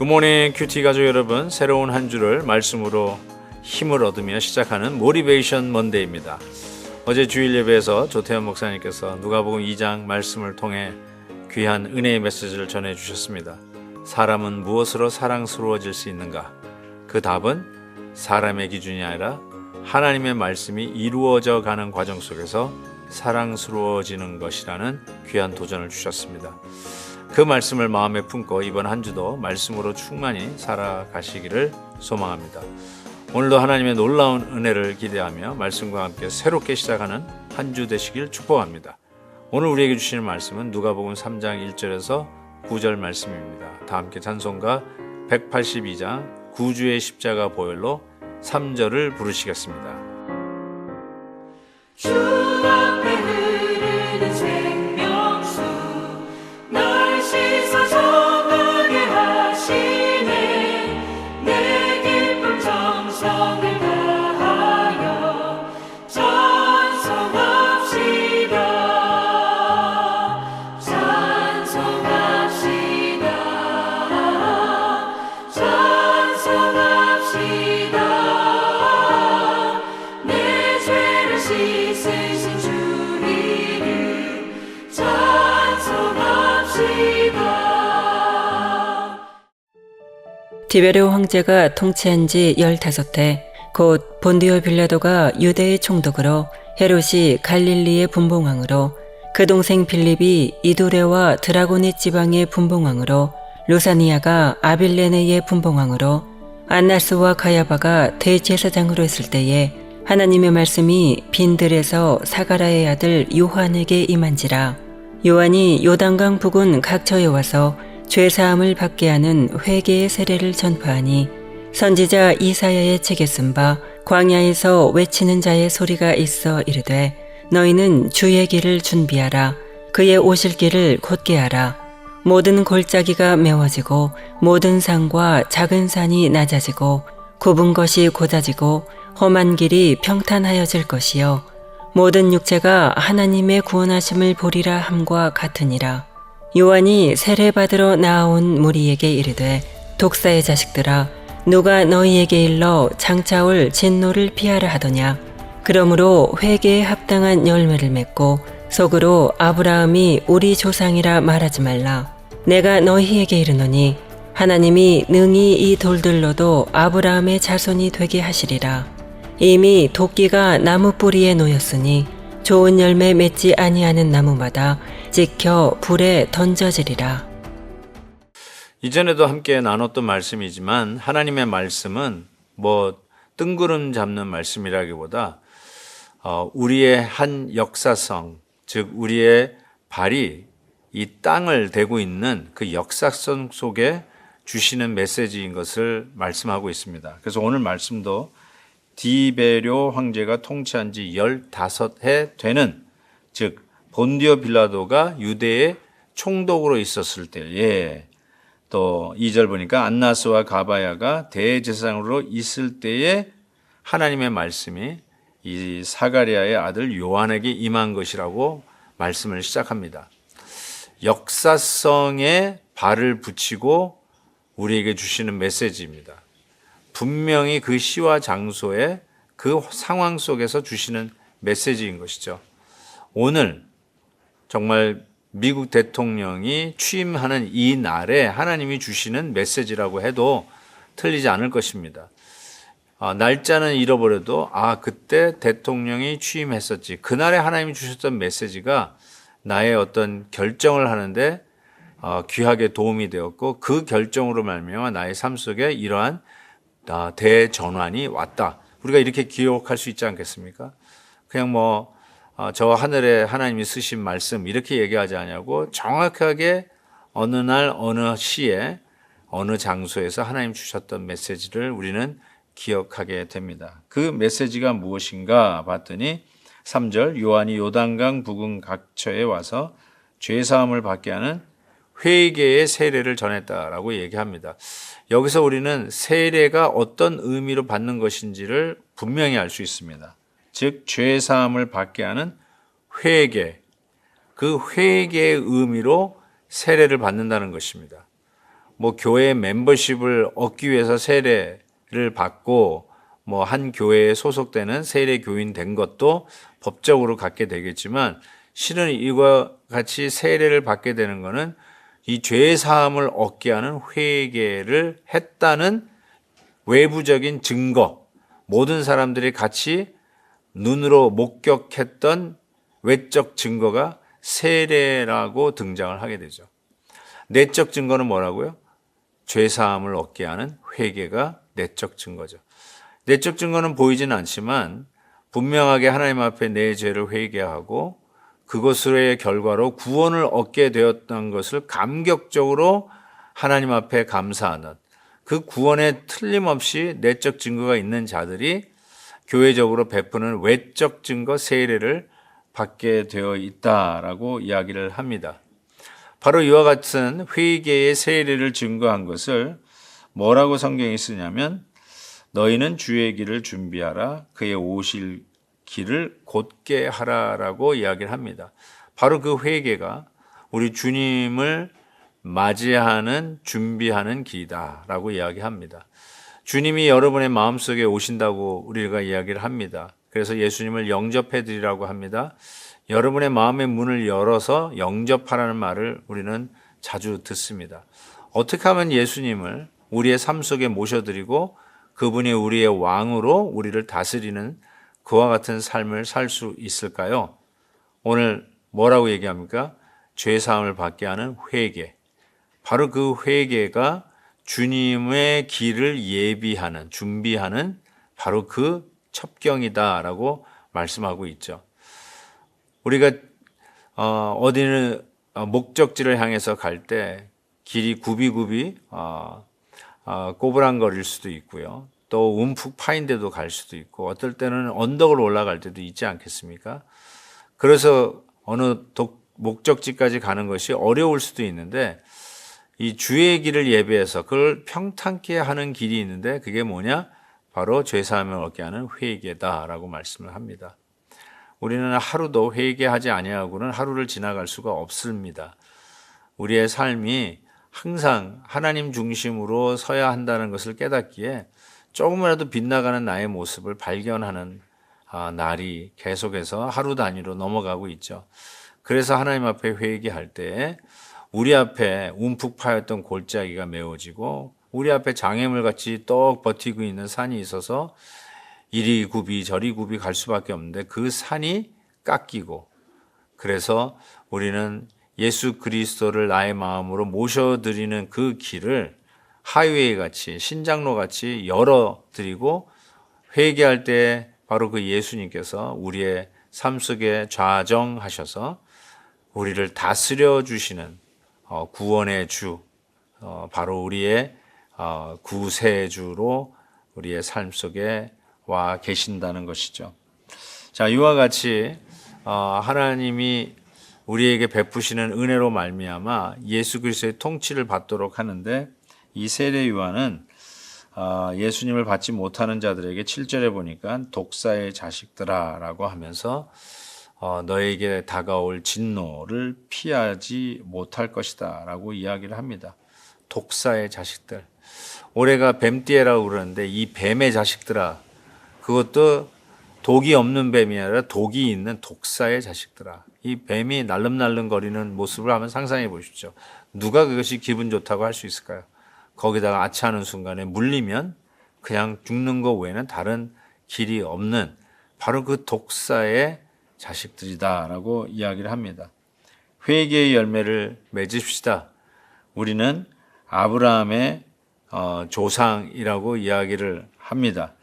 굿모닝 큐티 가족 여러분, 새로운 한 주를 말씀으로 힘을 얻으며 시작하는 모티베이션 먼데이입니다. 어제 주일 예배에서 조태현 목사님께서 누가복음 2장 말씀을 통해 귀한 은혜의 메시지를 전해주셨습니다. 사람은 무엇으로 사랑스러워질 수 있는가? 그 답은 사람의 기준이 아니라 하나님의 말씀이 이루어져 가는 과정 속에서 사랑스러워지는 것이라는 귀한 도전을 주셨습니다. 그 말씀을 마음에 품고 이번 한 주도 말씀으로 충만히 살아가시기를 소망합니다. 오늘도 하나님의 놀라운 은혜를 기대하며 말씀과 함께 새롭게 시작하는 한 주 되시길 축복합니다. 오늘 우리에게 주시는 말씀은 누가복음 3장 1절에서 9절 말씀입니다. 다 함께 찬송가 182장 구주의 십자가 보혈로 3절을 부르시겠습니다. 주 앞에 흐르는 생명수 날 씻어 정하게 하시네. 내 기쁨 정성을 다하여 찬송합시다. 찬송합시다. 찬송합시다. 내 죄를 씻으신 주 이름 찬송합시다. 디베르 황제가 통치한 지 15해 곧 본디오 빌라도가 유대의 총독으로 헤롯이 갈릴리의 분봉왕으로 그 동생 빌립이 이두레와 드라고니 지방의 분봉왕으로 루사니아가 아빌레네의 분봉왕으로 안나스와 가야바가 대제사장으로 했을 때에 하나님의 말씀이 빈들에서 사가라의 아들 요한에게 임한지라. 요한이 요단강 북은 각처에 와서 죄사함을 받게 하는 회개의 세례를 전파하니 선지자 이사야의 책에 쓴 바 광야에서 외치는 자의 소리가 있어 이르되 너희는 주의 길을 준비하라. 그의 오실 길을 곧게 하라. 모든 골짜기가 메워지고 모든 산과 작은 산이 낮아지고 굽은 것이 곧아지고 험한 길이 평탄하여질 것이요 모든 육체가 하나님의 구원하심을 보리라 함과 같으니라. 요한이 세례받으러 나아온 무리에게 이르되 독사의 자식들아 누가 너희에게 일러 장차 올 진노를 피하라 하더냐. 그러므로 회개에 합당한 열매를 맺고 속으로 아브라함이 우리 조상이라 말하지 말라. 내가 너희에게 이르노니 하나님이 능히 이 돌들로도 아브라함의 자손이 되게 하시리라. 이미 도끼가 나무 뿌리에 놓였으니 좋은 열매 맺지 아니하는 나무마다 찍혀 불에 던져지리라. 이전에도 함께 나눴던 말씀이지만 하나님의 말씀은 뜬구름 잡는 말씀이라기보다 우리의 한 역사성, 즉 우리의 발이 이 땅을 대고 있는 그 역사성 속에 주시는 메시지인 것을 말씀하고 있습니다. 그래서 오늘 말씀도 디베료 황제가 통치한 지 15해 되는, 즉 본디오 빌라도가 유대의 총독으로 있었을 때에, 또 2절 보니까 안나스와 가바야가 대제사장으로 있을 때에 하나님의 말씀이 이 사가랴의 아들 요한에게 임한 것이라고 말씀을 시작합니다. 역사성에 발을 붙이고 우리에게 주시는 메시지입니다. 분명히 그 시와 장소에 그 상황 속에서 주시는 메시지인 것이죠. 오늘 정말 미국 대통령이 취임하는 이 날에 하나님이 주시는 메시지라고 해도 틀리지 않을 것입니다. 날짜는 잃어버려도 그때 대통령이 취임했었지. 그날에 하나님이 주셨던 메시지가 나의 어떤 결정을 하는데 귀하게 도움이 되었고 그 결정으로 말미암아 나의 삶 속에 이러한 대전환이 왔다. 우리가 이렇게 기억할 수 있지 않겠습니까? 그냥 저 하늘에 하나님이 쓰신 말씀 이렇게 얘기하지 않냐고 정확하게 어느 날 어느 시에 어느 장소에서 하나님 주셨던 메시지를 우리는 기억하게 됩니다. 그 메시지가 무엇인가 봤더니 3절 요한이 요단강 북은 각처에 와서 죄사함을 받게 하는 회개의 세례를 전했다라고 얘기합니다. 여기서 우리는 세례가 어떤 의미로 받는 것인지를 분명히 알 수 있습니다. 즉 죄사함을 받게 하는 회개, 그 회개의 의미로 세례를 받는다는 것입니다. 뭐 교회 멤버십을 얻기 위해서 세례를 받고 뭐 한 교회에 소속되는 세례 교인 된 것도 법적으로 갖게 되겠지만 실은 이와 같이 세례를 받게 되는 것은 이 죄 사함을 얻게 하는 회개를 했다는 외부적인 증거, 모든 사람들이 같이 눈으로 목격했던 외적 증거가 세례라고 등장을 하게 되죠. 내적 증거는 뭐라고요? 죄 사함을 얻게 하는 회개가 내적 증거죠. 내적 증거는 보이지는 않지만 분명하게 하나님 앞에 내 죄를 회개하고 그것의 결과로 구원을 얻게 되었던 것을 감격적으로 하나님 앞에 감사하는, 그 구원에 틀림없이 내적 증거가 있는 자들이 교회적으로 베푸는 외적 증거 세례를 받게 되어 있다라고 이야기를 합니다. 바로 이와 같은 회개의 세례를 증거한 것을 뭐라고 성경이 쓰냐면 너희는 주의 길을 준비하라 그의 오실 길을 곧게 하라라고 이야기를 합니다. 바로 그 회개가 우리 주님을 맞이하는 준비하는 길이다라고 이야기합니다. 주님이 여러분의 마음속에 오신다고 우리가 이야기를 합니다. 그래서 예수님을 영접해 드리라고 합니다. 여러분의 마음의 문을 열어서 영접하라는 말을 우리는 자주 듣습니다. 어떻게 하면 예수님을 우리의 삶 속에 모셔드리고 그분이 우리의 왕으로 우리를 다스리는 그와 같은 삶을 살 수 있을까요? 오늘 뭐라고 얘기합니까? 죄 사함을 받게 하는 회개. 바로 그 회개가 주님의 길을 예비하는, 준비하는 바로 그 첩경이다라고 말씀하고 있죠. 우리가 어디는 목적지를 향해서 갈 때 길이 굽이굽이 꼬부랑거릴 수도 있고요. 또 움푹 파인 데도 갈 수도 있고 어떨 때는 언덕을 올라갈 때도 있지 않겠습니까? 그래서 어느 목적지까지 가는 것이 어려울 수도 있는데 이 주의 길을 예배해서 그걸 평탄케 하는 길이 있는데 그게 뭐냐? 바로 죄사함을 얻게 하는 회개다라고 말씀을 합니다. 우리는 하루도 회개하지 아니하고는 하루를 지나갈 수가 없습니다. 우리의 삶이 항상 하나님 중심으로 서야 한다는 것을 깨닫기에 조금이라도 빗나가는 나의 모습을 발견하는 날이 계속해서 하루 단위로 넘어가고 있죠. 그래서 하나님 앞에 회개할 때 우리 앞에 움푹 파였던 골짜기가 메워지고 우리 앞에 장애물같이 떡 버티고 있는 산이 있어서 이리 굽이 저리 굽이 갈 수밖에 없는데 그 산이 깎이고 그래서 우리는 예수 그리스도를 나의 마음으로 모셔드리는 그 길을 하이웨이 같이 신장로 같이 열어드리고 회개할 때 바로 그 예수님께서 우리의 삶 속에 좌정하셔서 우리를 다스려 주시는 구원의 주, 바로 우리의 구세주로 우리의 삶 속에 와 계신다는 것이죠. 자, 이와 같이 하나님이 우리에게 베푸시는 은혜로 말미암아 예수 그리스도의 통치를 받도록 하는데 이 세례 요한은 예수님을 받지 못하는 자들에게 7절에 보니까 독사의 자식들아라고 하면서 너에게 다가올 진노를 피하지 못할 것이다 라고 이야기를 합니다. 독사의 자식들. 올해가 뱀띠해라고 그러는데 이 뱀의 자식들아, 그것도 독이 없는 뱀이 아니라 독이 있는 독사의 자식들아. 이 뱀이 날름날름거리는 모습을 한번 상상해 보십시오. 누가 그것이 기분 좋다고 할 수 있을까요? 거기다가 아차하는 순간에 물리면 그냥 죽는 것 외에는 다른 길이 없는 바로 그 독사의 자식들이다라고 이야기를 합니다. 회개의 열매를 맺읍시다. 우리는 아브라함의 조상이라고 이야기를 합니다.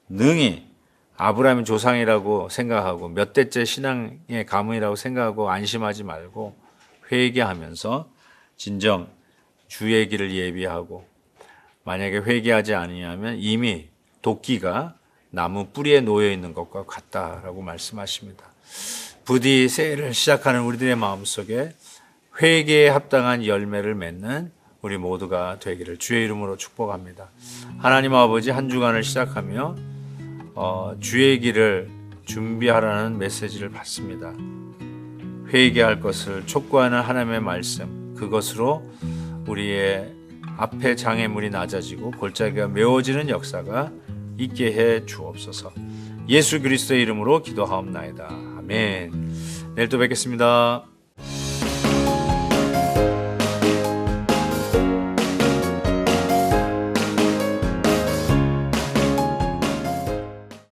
능히 아브라함의 조상이라고 생각하고 몇 대째 신앙의 가문이라고 생각하고 안심하지 말고 회개하면서 진정 주의 길을 예비하고 만약에 회개하지 아니하면 이미 도끼가 나무 뿌리에 놓여 있는 것과 같다라고 말씀하십니다. 부디 새해를 시작하는 우리들의 마음속에 회개에 합당한 열매를 맺는 우리 모두가 되기를 주의 이름으로 축복합니다. 하나님 아버지, 한 주간을 시작하며 주의 길을 준비하라는 메시지를 받습니다. 회개할 것을 촉구하는 하나님의 말씀, 그것으로 우리의 앞에 장애물이 낮아지고 골짜기가 메워지는 역사가 있게 해 주옵소서. 예수 그리스도의 이름으로 기도하옵나이다. 아멘. 내일 또 뵙겠습니다.